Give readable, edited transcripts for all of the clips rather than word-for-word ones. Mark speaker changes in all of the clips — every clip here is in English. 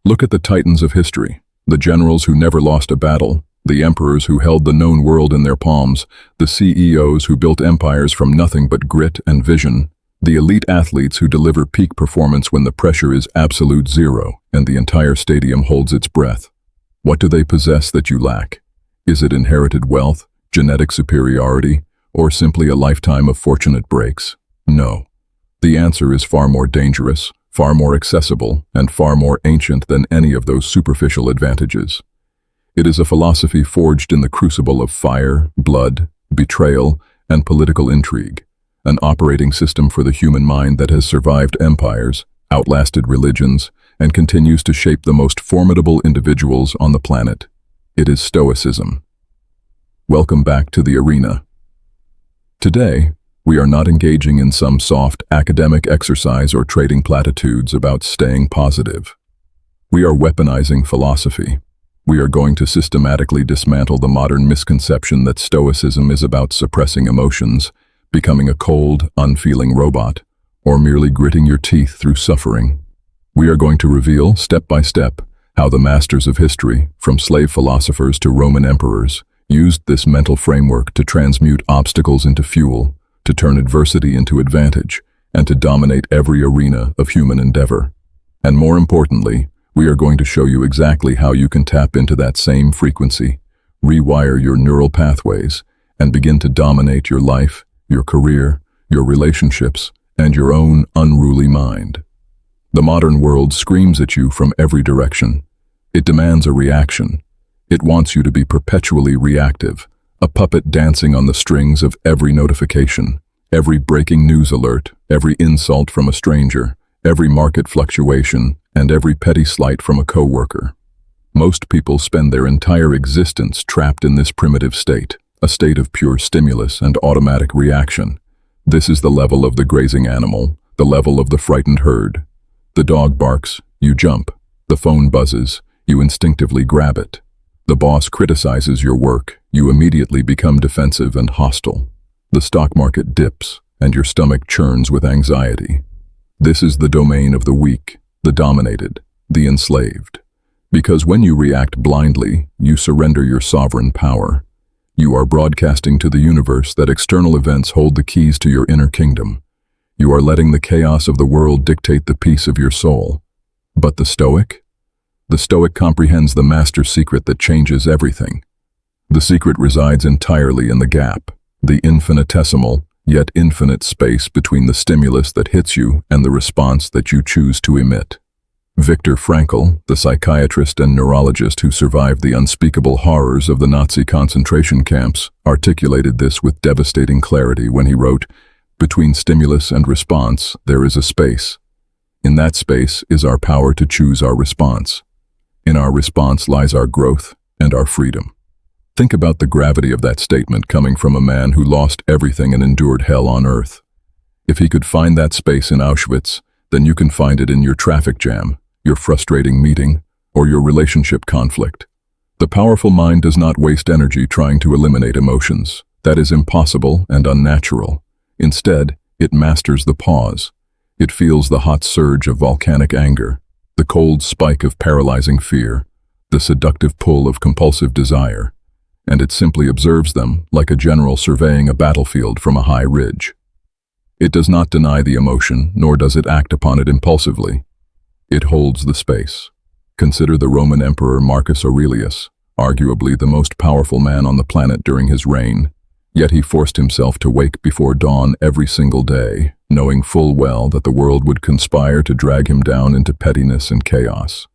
Speaker 1: Look at the titans of history, the generals who never lost a battle, the emperors who held the known world in their palms, the CEOs who built empires from nothing but grit and vision, the elite athletes who deliver peak performance when the pressure is absolute zero and the entire stadium holds its breath. What do they possess that you lack? Is it inherited wealth, genetic superiority, or simply a lifetime of fortunate breaks? No. The answer is far more dangerous, far more accessible, and far more ancient than any of those superficial advantages. It is a philosophy forged in the crucible of fire, blood, betrayal, and political intrigue, an operating system for the human mind that has survived empires, outlasted religions, and continues to shape the most formidable individuals on the planet. It is Stoicism. Welcome back to the arena. Today, we are not engaging in some soft academic exercise or trading platitudes about staying positive. We are weaponizing philosophy. We are going to systematically dismantle the modern misconception that Stoicism is about suppressing emotions, becoming a cold, unfeeling robot, or merely gritting your teeth through suffering. We are going to reveal, step by step, how the masters of history, from slave philosophers to Roman emperors, used this mental framework to transmute obstacles into fuel, to turn adversity into advantage, and to dominate every arena of human endeavor. And more importantly, we are going to show you exactly how you can tap into that same frequency, rewire your neural pathways, and begin to dominate your life, your career, your relationships, and your own unruly mind. The modern world screams at you from every direction. It demands a reaction. It wants you to be perpetually reactive, a puppet dancing on the strings of every notification, every breaking news alert, every insult from a stranger, every market fluctuation, and every petty slight from a coworker. Most people spend their entire existence trapped in this primitive state, a state of pure stimulus and automatic reaction. This is the level of the grazing animal, the level of the frightened herd. The dog barks, you jump. The phone buzzes, you instinctively grab it. The boss criticizes your work, you immediately become defensive and hostile. The stock market dips, and your stomach churns with anxiety. This is the domain of the weak, the dominated, the enslaved. Because when you react blindly, you surrender your sovereign power. You are broadcasting to the universe that external events hold the keys to your inner kingdom. You are letting the chaos of the world dictate the peace of your soul. But the Stoic? The Stoic comprehends the master secret that changes everything. The secret resides entirely in the gap, the infinitesimal, yet infinite space between the stimulus that hits you and the response that you choose to emit. Viktor Frankl, the psychiatrist and neurologist who survived the unspeakable horrors of the Nazi concentration camps, articulated this with devastating clarity when he wrote, "Between stimulus and response, there is a space. In that space is our power to choose our response. In our response lies our growth and our freedom." Think about the gravity of that statement coming from a man who lost everything and endured hell on earth. If he could find that space in Auschwitz, then you can find it in your traffic jam, your frustrating meeting, or your relationship conflict. The powerful mind does not waste energy trying to eliminate emotions. That is impossible and unnatural. Instead, it masters the pause. It feels the hot surge of volcanic anger, the cold spike of paralyzing fear, the seductive pull of compulsive desire, and it simply observes them like a general surveying a battlefield from a high ridge. It does not deny the emotion, nor does it act upon it impulsively. It holds the space. Consider the Roman Emperor Marcus Aurelius, arguably the most powerful man on the planet during his reign. Yet he forced himself to wake before dawn every single day, knowing full well that the world would conspire to drag him down into pettiness and chaos.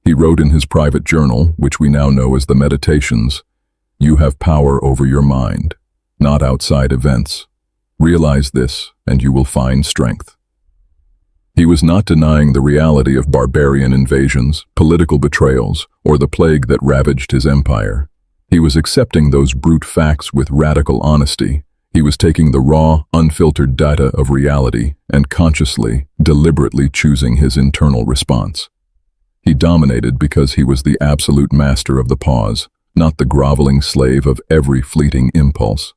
Speaker 1: He wrote in his private journal, which we now know as the Meditations, "You have power over your mind, not outside events. Realize this, and you will find strength." He was not denying the reality of barbarian invasions, political betrayals, or the plague that ravaged his empire. He was accepting those brute facts with radical honesty. He was taking the raw, unfiltered data of reality and consciously, deliberately choosing his internal response. He dominated because he was the absolute master of the pause, not the groveling slave of every fleeting impulse.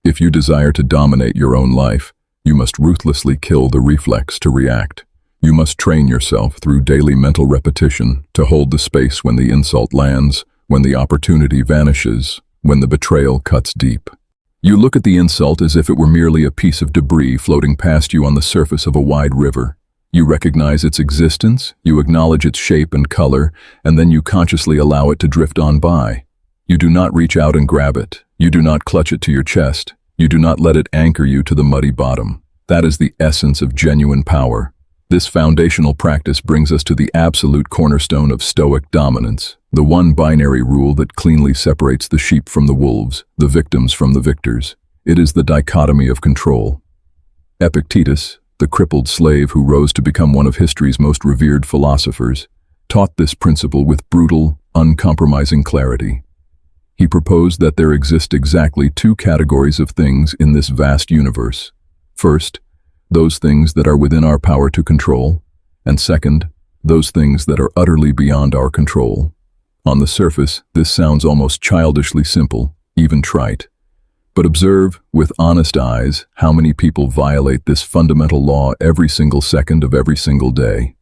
Speaker 1: If you desire to dominate your own life, you must ruthlessly kill the reflex to react. You must train yourself through daily mental repetition to hold the space when the insult lands, when the opportunity vanishes, when the betrayal cuts deep. You look at the insult as if it were merely a piece of debris floating past you on the surface of a wide river. You recognize its existence, you acknowledge its shape and color, and then you consciously allow it to drift on by. You do not reach out and grab it. You do not clutch it to your chest. You do not let it anchor you to the muddy bottom. That is the essence of genuine power. This foundational practice brings us to the absolute cornerstone of Stoic dominance, the one binary rule that cleanly separates the sheep from the wolves, the victims from the victors. It is the dichotomy of control. Epictetus, the crippled slave who rose to become one of history's most revered philosophers, taught this principle with brutal, uncompromising clarity. He proposed that there exist exactly two categories of things in this vast universe. First, those things that are within our power to control, and second, those things that are utterly beyond our control. On the surface, this sounds almost childishly simple, even trite. But observe, with honest eyes, how many people violate this fundamental law every single second of every single day.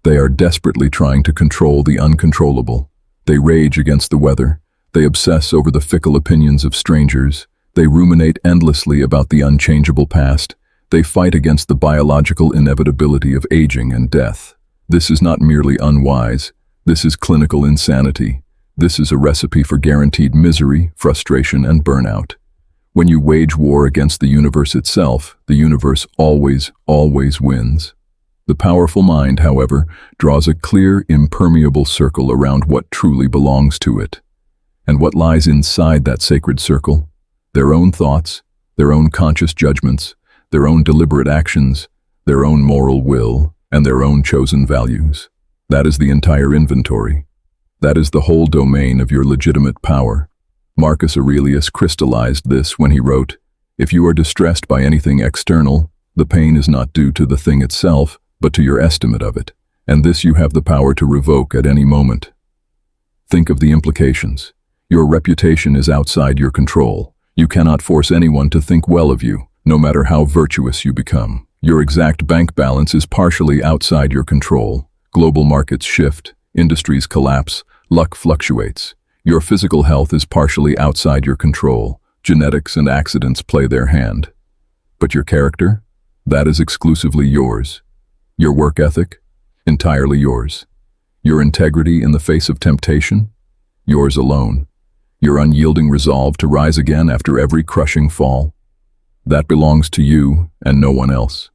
Speaker 1: They are desperately trying to control the uncontrollable. They rage against the weather. They obsess over the fickle opinions of strangers. They ruminate endlessly about the unchangeable past. They fight against the biological inevitability of aging and death. This is not merely unwise. This is clinical insanity. This is a recipe for guaranteed misery, frustration, and burnout. When you wage war against the universe itself, the universe always wins. The powerful mind, however, draws a clear, impermeable circle around what truly belongs to it. And what lies inside that sacred circle? Their own thoughts, their own conscious judgments, their own deliberate actions, their own moral will, and their own chosen values. That is the entire inventory. That is the whole domain of your legitimate power. Marcus Aurelius crystallized this when he wrote, "If you are distressed by anything external, the pain is not due to the thing itself, but to your estimate of it, and this you have the power to revoke at any moment." Think of the implications. Your reputation is outside your control. You cannot force anyone to think well of you, no matter how virtuous you become. Your exact bank balance is partially outside your control. Global markets shift, industries collapse, luck fluctuates. Your physical health is partially outside your control. Genetics and accidents play their hand. But your character? That is exclusively yours. Your work ethic? Entirely yours. Your integrity in the face of temptation? Yours alone. Your unyielding resolve to rise again after every crushing fall? That belongs to you and no one else.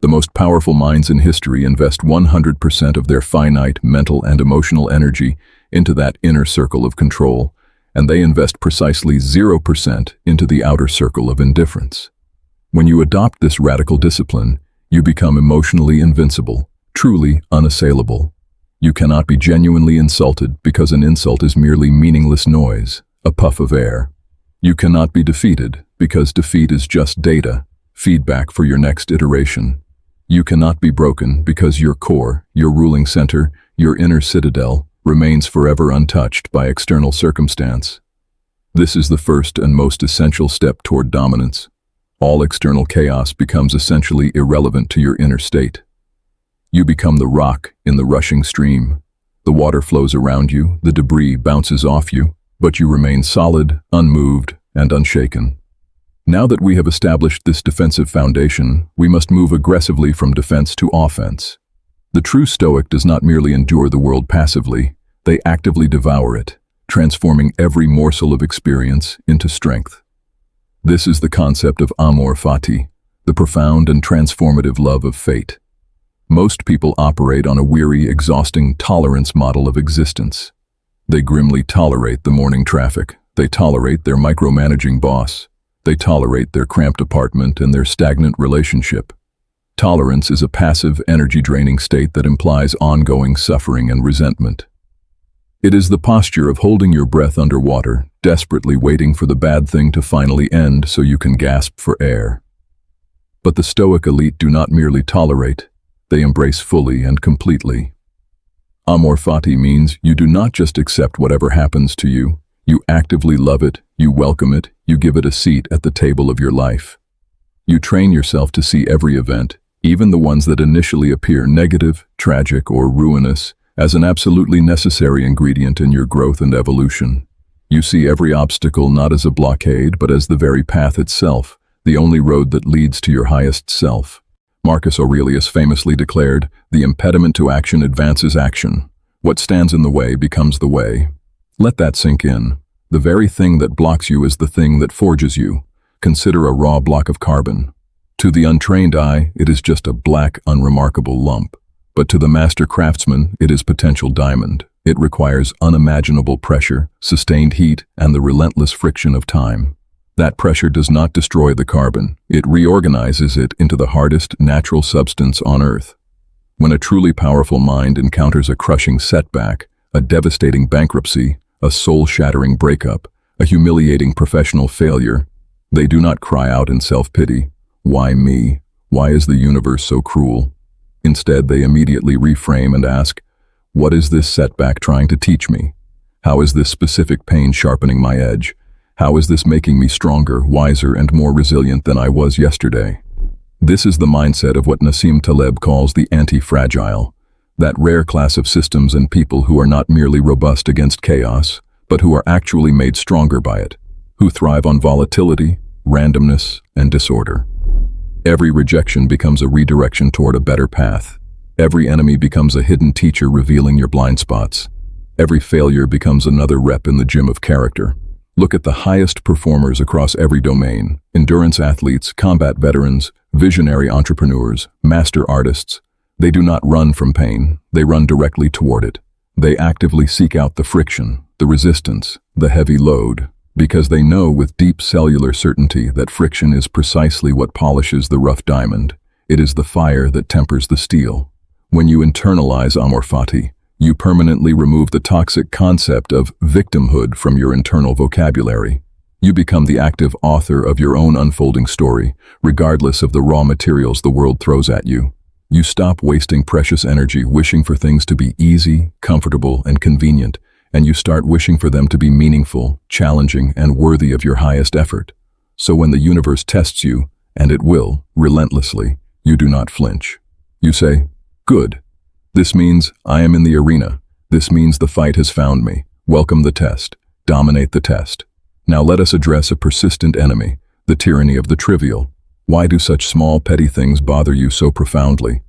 Speaker 1: The most powerful minds in history invest 100% of their finite mental and emotional energy into that inner circle of control, and they invest precisely 0% into the outer circle of indifference. When you adopt this radical discipline, you become emotionally invincible, truly unassailable. You cannot be genuinely insulted because an insult is merely meaningless noise, a puff of air. You cannot be defeated because defeat is just data, feedback for your next iteration. You cannot be broken because your core, your ruling center, your inner citadel, remains forever untouched by external circumstance. This is the first and most essential step toward dominance. All external chaos becomes essentially irrelevant to your inner state. You become the rock in the rushing stream. The water flows around you, the debris bounces off you, but you remain solid, unmoved, and unshaken. Now that we have established this defensive foundation, we must move aggressively from defense to offense. The true Stoic does not merely endure the world passively, they actively devour it, transforming every morsel of experience into strength. This is the concept of Amor Fati, the profound and transformative love of fate. Most people operate on a weary, exhausting tolerance model of existence. They grimly tolerate the morning traffic. They tolerate their micromanaging boss. They tolerate their cramped apartment and their stagnant relationship. Tolerance is a passive, energy-draining state that implies ongoing suffering and resentment. It is the posture of holding your breath underwater, desperately waiting for the bad thing to finally end so you can gasp for air. But the Stoic elite do not merely tolerate, they embrace fully and completely. Amor Fati means you do not just accept whatever happens to you, you actively love it, you welcome it, you give it a seat at the table of your life. You train yourself to see every event, even the ones that initially appear negative, tragic, or ruinous, as an absolutely necessary ingredient in your growth and evolution. You see every obstacle not as a blockade, but as the very path itself, the only road that leads to your highest self. Marcus Aurelius famously declared, "The impediment to action advances action. What stands in the way becomes the way." Let that sink in. The very thing that blocks you is the thing that forges you. Consider a raw block of carbon. To the untrained eye, it is just a black, unremarkable lump. But to the master craftsman, it is potential diamond. It requires unimaginable pressure, sustained heat, and the relentless friction of time. That pressure does not destroy the carbon. It reorganizes it into the hardest natural substance on Earth. When a truly powerful mind encounters a crushing setback, a devastating bankruptcy, a soul-shattering breakup, a humiliating professional failure, they do not cry out in self-pity, "Why me? Why is the universe so cruel?" Instead, they immediately reframe and ask, "What is this setback trying to teach me? How is this specific pain sharpening my edge? How is this making me stronger, wiser, and more resilient than I was yesterday?" This is the mindset of what Nassim Taleb calls the anti-fragile, that rare class of systems and people who are not merely robust against chaos, but who are actually made stronger by it, who thrive on volatility, randomness, and disorder. Every rejection becomes a redirection toward a better path. Every enemy becomes a hidden teacher revealing your blind spots. Every failure becomes another rep in the gym of character. Look at the highest performers across every domain: endurance athletes, combat veterans, visionary entrepreneurs, master artists. They do not run from pain, they run directly toward it. They actively seek out the friction, the resistance, the heavy load, because they know with deep cellular certainty that friction is precisely what polishes the rough diamond. It is the fire that tempers the steel. When you internalize Amor Fati, you permanently remove the toxic concept of victimhood from your internal vocabulary. You become the active author of your own unfolding story, regardless of the raw materials the world throws at you. You stop wasting precious energy wishing for things to be easy, comfortable, and convenient, and you start wishing for them to be meaningful, challenging, and worthy of your highest effort. So when the universe tests you, and it will, relentlessly, you do not flinch. You say, "Good. This means I am in the arena. This means the fight has found me. Welcome the test. Dominate the test. Now let us address a persistent enemy, the tyranny of the trivial. Why do such small, petty things bother you so profoundly?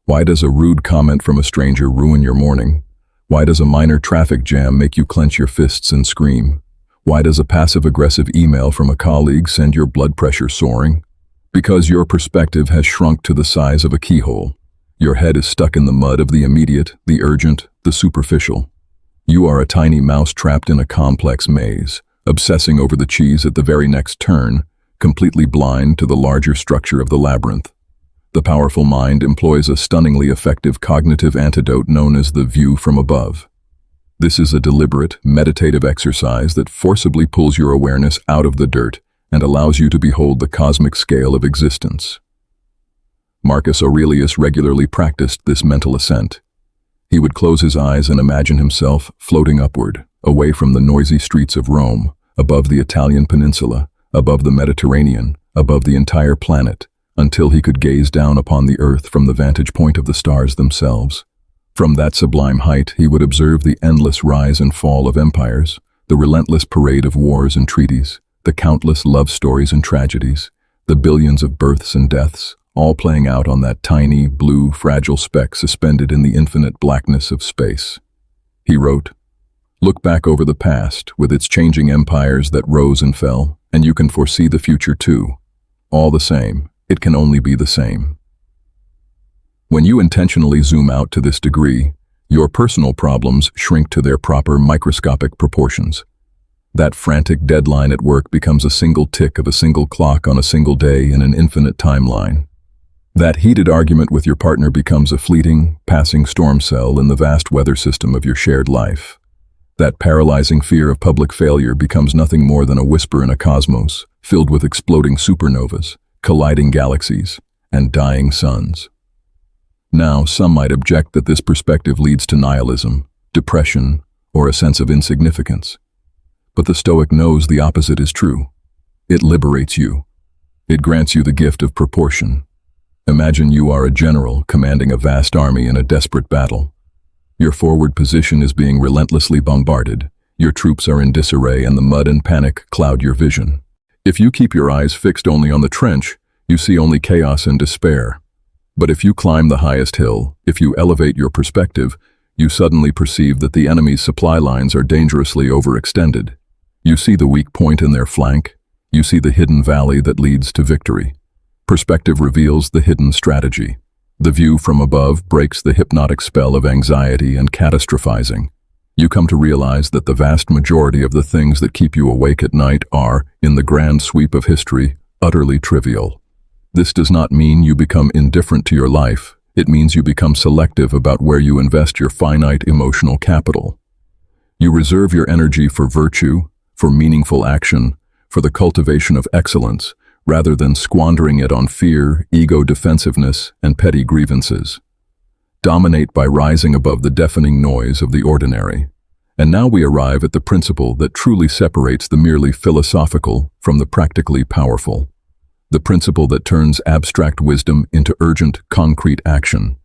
Speaker 1: Why does a rude comment from a stranger ruin your morning? Why does a minor traffic jam make you clench your fists and scream? Why does a passive-aggressive email from a colleague send your blood pressure soaring? Because your perspective has shrunk to the size of a keyhole. Your head is stuck in the mud of the immediate, the urgent, the superficial. You are a tiny mouse trapped in a complex maze, obsessing over the cheese at the very next turn, completely blind to the larger structure of the labyrinth. The powerful mind employs a stunningly effective cognitive antidote known as the view from above. This is a deliberate, meditative exercise that forcibly pulls your awareness out of the dirt and allows you to behold the cosmic scale of existence. Marcus Aurelius regularly practiced this mental ascent. He would close his eyes and imagine himself floating upward, away from the noisy streets of Rome, above the Italian peninsula, above the Mediterranean, above the entire planet, until he could gaze down upon the earth from the vantage point of the stars themselves. From that sublime height, he would observe the endless rise and fall of empires, the relentless parade of wars and treaties, the countless love stories and tragedies, the billions of births and deaths, all playing out on that tiny, blue, fragile speck suspended in the infinite blackness of space. He wrote, "Look back over the past, with its changing empires that rose and fell, and you can foresee the future too. All the same, it can only be the same." When you intentionally zoom out to this degree, your personal problems shrink to their proper microscopic proportions. That frantic deadline at work becomes a single tick of a single clock on a single day in an infinite timeline. That heated argument with your partner becomes a fleeting, passing storm cell in the vast weather system of your shared life. That paralyzing fear of public failure becomes nothing more than a whisper in a cosmos filled with exploding supernovas, colliding galaxies, and dying suns. Now, some might object that this perspective leads to nihilism, depression, or a sense of insignificance. But the Stoic knows the opposite is true. It liberates you. It grants you the gift of proportion. Imagine you are a general commanding a vast army in a desperate battle. Your forward position is being relentlessly bombarded. Your troops are in disarray and the mud and panic cloud your vision. If you keep your eyes fixed only on the trench, you see only chaos and despair. But if you climb the highest hill, if you elevate your perspective, you suddenly perceive that the enemy's supply lines are dangerously overextended. You see the weak point in their flank. You see the hidden valley that leads to victory. Perspective reveals the hidden strategy. The view from above breaks the hypnotic spell of anxiety and catastrophizing. You come to realize that the vast majority of the things that keep you awake at night are, in the grand sweep of history, utterly trivial. This does not mean you become indifferent to your life. It means you become selective about where you invest your finite emotional capital. You reserve your energy for virtue, for meaningful action, for the cultivation of excellence, rather than squandering it on fear, ego defensiveness, and petty grievances. Dominate by rising above the deafening noise of the ordinary. And now we arrive at the principle that truly separates the merely philosophical from the practically powerful. The principle that turns abstract wisdom into urgent, concrete action.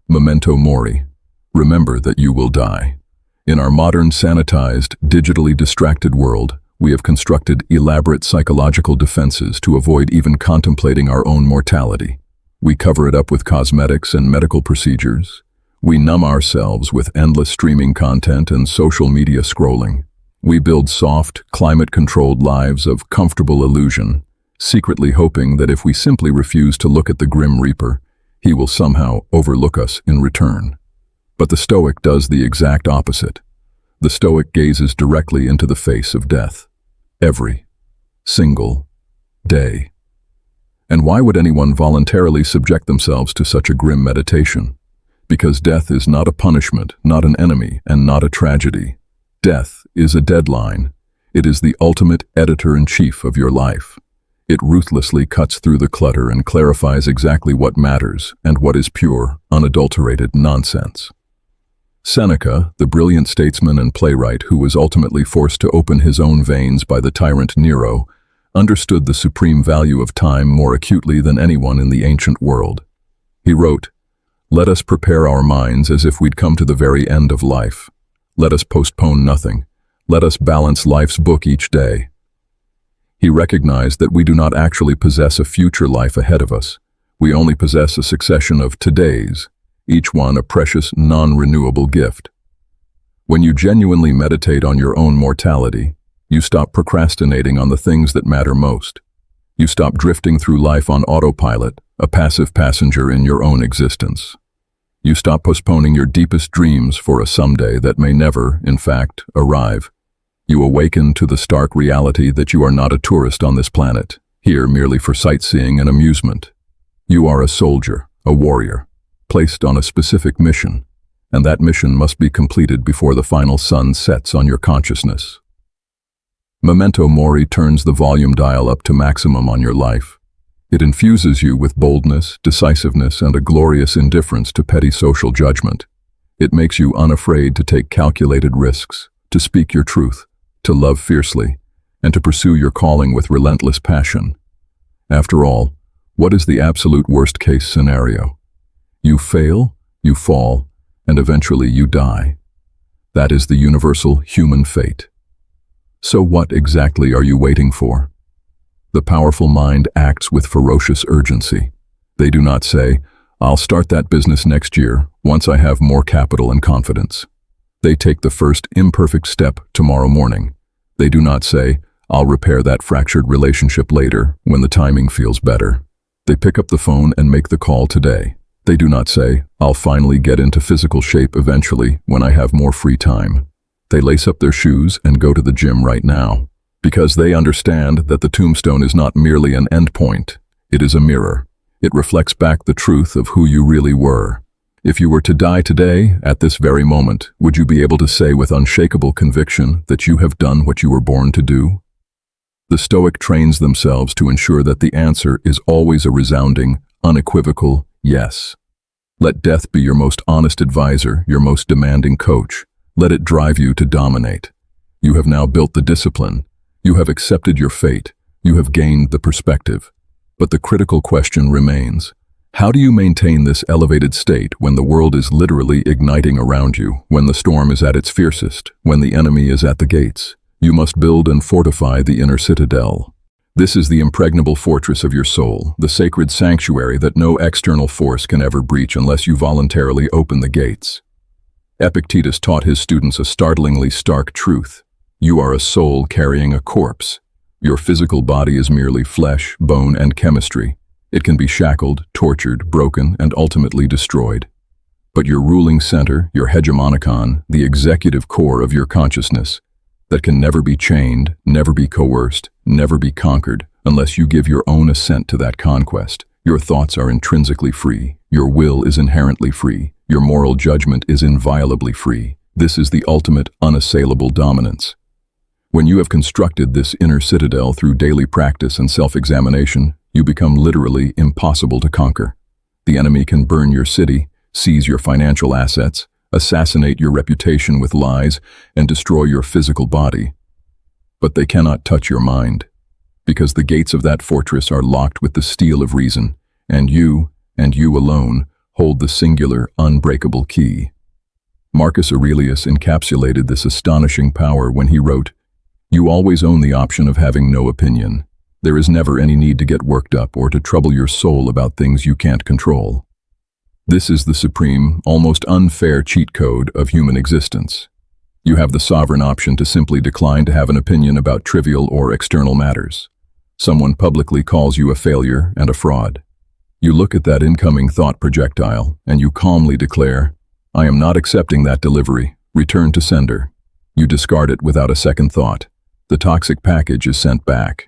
Speaker 1: Memento Mori. Remember that you will die. In our modern, sanitized, digitally distracted world, we have constructed elaborate psychological defenses to avoid even contemplating our own mortality. We cover it up with cosmetics and medical procedures. We numb ourselves with endless streaming content and social media scrolling. We build soft, climate-controlled lives of comfortable illusion, secretly hoping that if we simply refuse to look at the Grim Reaper, he will somehow overlook us in return. But the Stoic does the exact opposite. The Stoic gazes directly into the face of death. Every single day. And why would anyone voluntarily subject themselves to such a grim meditation? Because death is not a punishment, not an enemy, and not a tragedy. Death is a deadline. It is the ultimate editor-in-chief of your life. It ruthlessly cuts through the clutter and clarifies exactly what matters and what is pure, unadulterated nonsense. Seneca, the brilliant statesman and playwright who was ultimately forced to open his own veins by the tyrant Nero, understood the supreme value of time more acutely than anyone in the ancient world. He wrote, "Let us prepare our minds as if we'd come to the very end of life. Let us postpone nothing. Let us balance life's book each day." He recognized that we do not actually possess a future life ahead of us. We only possess a succession of todays, each one a precious, non-renewable gift. When you genuinely meditate on your own mortality, you stop procrastinating on the things that matter most. You stop drifting through life on autopilot, a passive passenger in your own existence. You stop postponing your deepest dreams for a someday that may never, in fact, arrive. You awaken to the stark reality that you are not a tourist on this planet, here merely for sightseeing and amusement. You are a soldier, a warrior, placed on a specific mission, and that mission must be completed before the final sun sets on your consciousness. Memento Mori turns the volume dial up to maximum on your life. It infuses you with boldness, decisiveness, and a glorious indifference to petty social judgment. It makes you unafraid to take calculated risks, to speak your truth, to love fiercely, and to pursue your calling with relentless passion. After all, what is the absolute worst-case scenario? You fail, you fall, and eventually you die. That is the universal human fate. So what exactly are you waiting for? The powerful mind acts with ferocious urgency. They do not say, "I'll start that business next year, once I have more capital and confidence." They take the first imperfect step tomorrow morning. They do not say, "I'll repair that fractured relationship later, when the timing feels better." They pick up the phone and make the call today. They do not say, "I'll finally get into physical shape eventually, when I have more free time." They lace up their shoes and go to the gym right now, because they understand that the tombstone is not merely an endpoint. It is a mirror. It reflects back the truth of who you really were. If you were to die today, at this very moment, would you be able to say with unshakable conviction that you have done what you were born to do? The Stoic trains themselves to ensure that the answer is always a resounding, unequivocal yes. Let death be your most honest advisor, your most demanding coach. Let it drive you to dominate. You have now built the discipline. You have accepted your fate. You have gained the perspective. But the critical question remains, How do you maintain this elevated state when the world is literally igniting around you, when the storm is at its fiercest, when the enemy is at the gates? You must build and fortify the inner citadel. This is the impregnable fortress of your soul, the sacred sanctuary that no external force can ever breach unless you voluntarily open the gates. Epictetus taught his students a startlingly stark truth. You are a soul carrying a corpse. Your physical body is merely flesh, bone, and chemistry. It can be shackled, tortured, broken, and ultimately destroyed. But your ruling center, your hegemonicon, the executive core of your consciousness, that can never be chained, never be coerced, never be conquered, unless you give your own assent to that conquest. Your thoughts are intrinsically free. Your will is inherently free. Your moral judgment is inviolably free. This is the ultimate, unassailable dominance. When you have constructed this inner citadel through daily practice and self-examination, you become literally impossible to conquer. The enemy can burn your city, seize your financial assets, assassinate your reputation with lies, and destroy your physical body. But they cannot touch your mind, because the gates of that fortress are locked with the steel of reason, and you alone, hold the singular, unbreakable key. Marcus Aurelius encapsulated this astonishing power when he wrote, "You always own the option of having no opinion. There is never any need to get worked up or to trouble your soul about things you can't control." This is the supreme, almost unfair cheat code of human existence. You have the sovereign option to simply decline to have an opinion about trivial or external matters. Someone publicly calls you a failure and a fraud. You look at that incoming thought projectile and you calmly declare, "I am not accepting that delivery. Return to sender." You discard it without a second thought. The toxic package is sent back.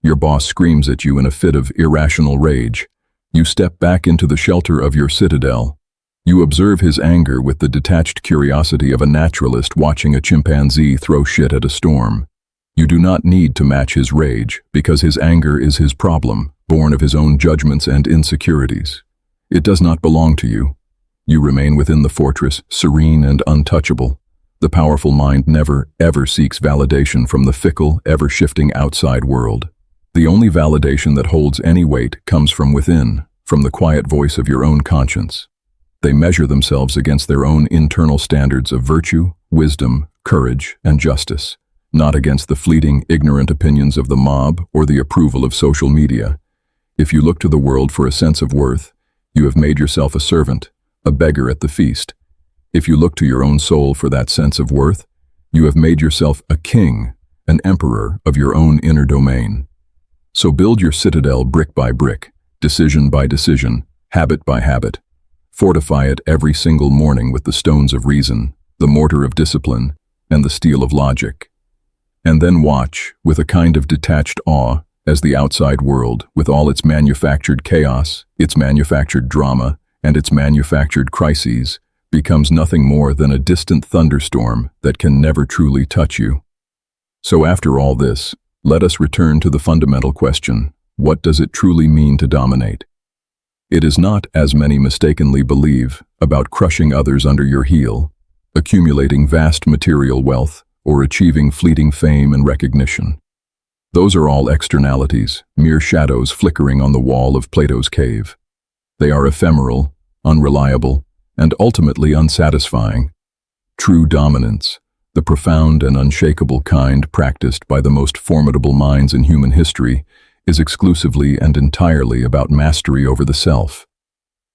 Speaker 1: Your boss screams at you in a fit of irrational rage. You step back into the shelter of your citadel. You observe his anger with the detached curiosity of a naturalist watching a chimpanzee throw shit at a storm. You do not need to match his rage, because his anger is his problem, born of his own judgments and insecurities. It does not belong to you. You remain within the fortress, serene and untouchable. The powerful mind never, ever seeks validation from the fickle, ever-shifting outside world. The only validation that holds any weight comes from within, from the quiet voice of your own conscience. They measure themselves against their own internal standards of virtue, wisdom, courage, and justice, not against the fleeting, ignorant opinions of the mob or the approval of social media. If you look to the world for a sense of worth, you have made yourself a servant, a beggar at the feast. If you look to your own soul for that sense of worth, you have made yourself a king, an emperor of your own inner domain. So build your citadel brick by brick, decision by decision, habit by habit. Fortify it every single morning with the stones of reason, the mortar of discipline, and the steel of logic. And then watch, with a kind of detached awe, as the outside world, with all its manufactured chaos, its manufactured drama, and its manufactured crises, becomes nothing more than a distant thunderstorm that can never truly touch you. So after all this, let us return to the fundamental question: what does it truly mean to dominate? It is not, as many mistakenly believe, about crushing others under your heel, accumulating vast material wealth, or achieving fleeting fame and recognition. Those are all externalities, mere shadows flickering on the wall of Plato's cave. They are ephemeral, unreliable, and ultimately unsatisfying. True dominance, the profound and unshakable kind practiced by the most formidable minds in human history, is exclusively and entirely about mastery over the self.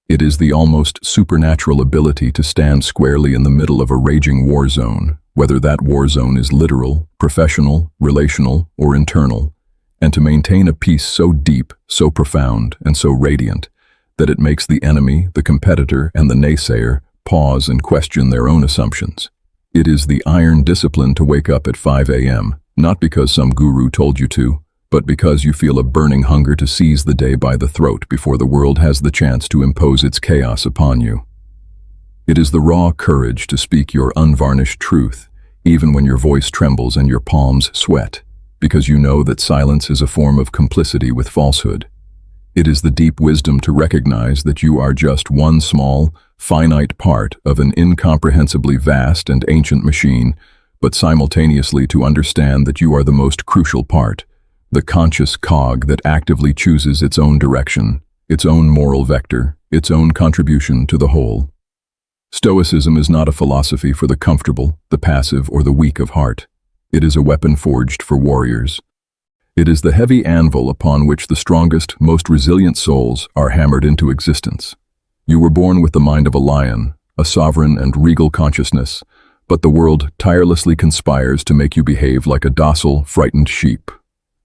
Speaker 1: It is the almost supernatural ability to stand squarely in the middle of a raging war zone, whether that war zone is literal, professional, relational, or internal, and to maintain a peace so deep, so profound, and so radiant, that it makes the enemy, the competitor, and the naysayer pause and question their own assumptions. It is the iron discipline to wake up at 5 a.m., not because some guru told you to, but because you feel a burning hunger to seize the day by the throat before the world has the chance to impose its chaos upon you. It is the raw courage to speak your unvarnished truth, even when your voice trembles and your palms sweat, because you know that silence is a form of complicity with falsehood. It is the deep wisdom to recognize that you are just one small, finite part of an incomprehensibly vast and ancient machine, but simultaneously to understand that you are the most crucial part, the conscious cog that actively chooses its own direction, its own moral vector, its own contribution to the whole. Stoicism is not a philosophy for the comfortable, the passive, or the weak of heart. It is a weapon forged for warriors. It is the heavy anvil upon which the strongest, most resilient souls are hammered into existence. You were born with the mind of a lion, a sovereign and regal consciousness, but the world tirelessly conspires to make you behave like a docile, frightened sheep.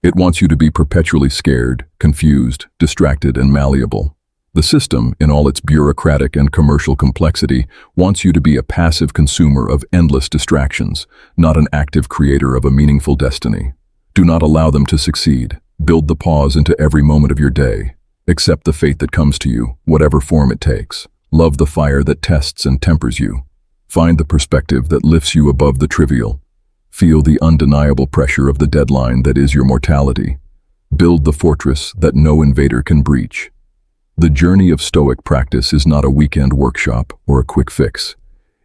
Speaker 1: It wants you to be perpetually scared, confused, distracted, and malleable. The system, in all its bureaucratic and commercial complexity, wants you to be a passive consumer of endless distractions, not an active creator of a meaningful destiny. Do not allow them to succeed. Build the pause into every moment of your day. Accept the fate that comes to you, whatever form it takes. Love the fire that tests and tempers you. Find the perspective that lifts you above the trivial. Feel the undeniable pressure of the deadline that is your mortality. Build the fortress that no invader can breach. The journey of Stoic practice is not a weekend workshop or a quick fix.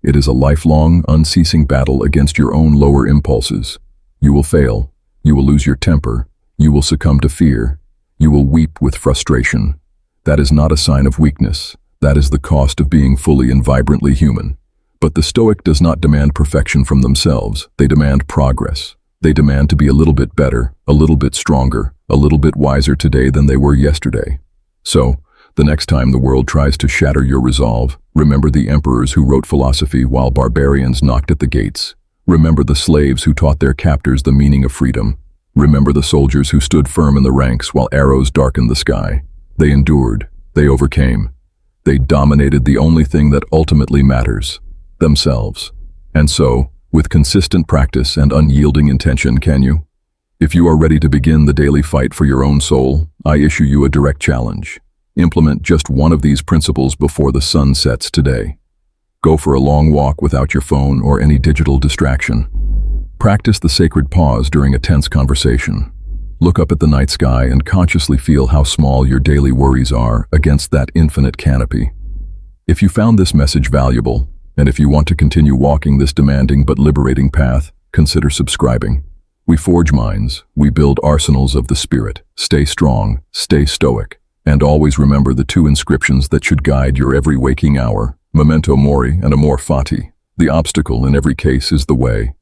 Speaker 1: It is a lifelong, unceasing battle against your own lower impulses. You will fail. You will lose your temper. You will succumb to fear. You will weep with frustration. That is not a sign of weakness. That is the cost of being fully and vibrantly human. But the Stoic does not demand perfection from themselves. They demand progress. They demand to be a little bit better, a little bit stronger, a little bit wiser today than they were yesterday. So, the next time the world tries to shatter your resolve, remember the emperors who wrote philosophy while barbarians knocked at the gates. Remember the slaves who taught their captors the meaning of freedom. Remember the soldiers who stood firm in the ranks while arrows darkened the sky. They endured. They overcame. They dominated the only thing that ultimately matters, themselves. And so, with consistent practice and unyielding intention, can you? If you are ready to begin the daily fight for your own soul, I issue you a direct challenge. Implement just one of these principles before the sun sets today. Go for a long walk without your phone or any digital distraction. Practice the sacred pause during a tense conversation. Look up at the night sky and consciously feel how small your daily worries are against that infinite canopy. If you found this message valuable, and if you want to continue walking this demanding but liberating path, consider subscribing. We forge minds, we build arsenals of the spirit. Stay strong, stay stoic, and always remember the two inscriptions that should guide your every waking hour: Memento Mori and Amor Fati. The obstacle in every case is the way.